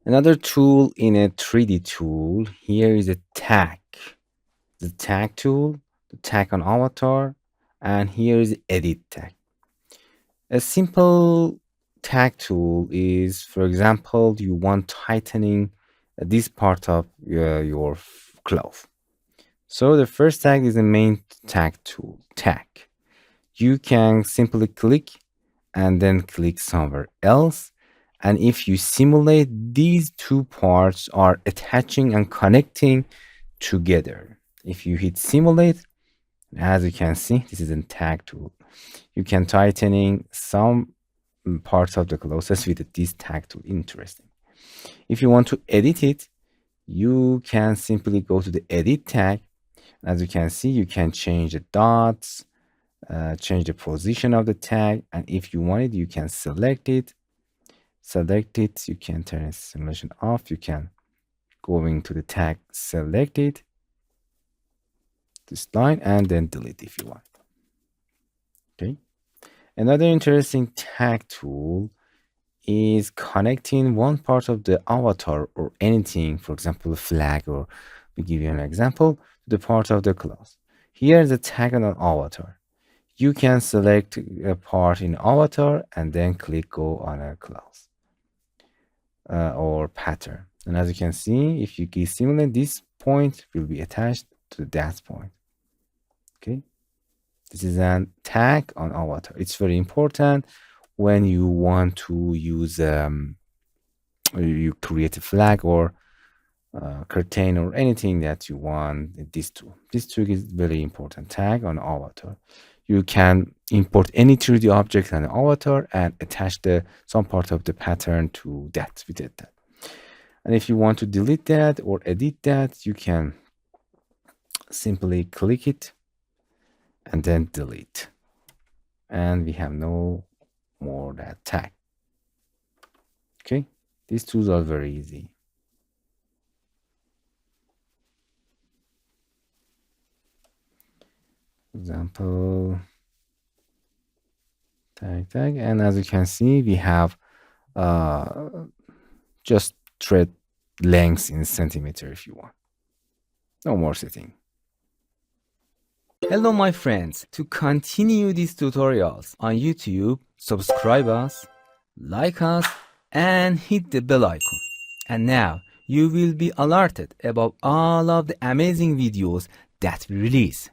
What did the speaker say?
Another tool in a 3D tool, here is a tack. The tack tool, the tack on avatar, and here is edit tack. A simple tack tool is, for example, you want tightening this part of your cloth. So the first tag is the main tack tool, tack. You can simply click and then click somewhere else. And if you simulate, these two parts are attaching and connecting together. If you hit simulate, as you can see, this is a tag tool. You can tightening some parts of the clothes with this tag tool. Interesting. If you want to edit it, you can simply go to the edit tag. As you can see, you can change the dots, change the position of the tag, and if you want it, you can select it. You can turn simulation off. You can go into the tag, select it, this line, and then delete if you want. Okay. Another interesting tag tool is connecting one part of the avatar or anything, for example, a flag, or we give you an example, to the part of the class. Here's the tag on an avatar. You can select a part in avatar and then click go on a class or pattern. And as you can see, if you give simulate, this point will be attached to that point. Okay. This is a tag on avatar. It's very important when you want to use you create a flag or curtain or anything that you want. This tool is very important. Tag on avatar. You can import any 3D object on the avatar and attach some part of the pattern to that. We did that. And if you want to delete that or edit that, you can simply click it and then delete. And we have no more that tag. Okay, these tools are very easy. Example, tag, and as you can see, we have just thread lengths in centimeter if you want. No more setting. Hello my friends, to continue these tutorials on YouTube, subscribe us, like us, and hit the bell icon. And now you will be alerted about all of the amazing videos that we release.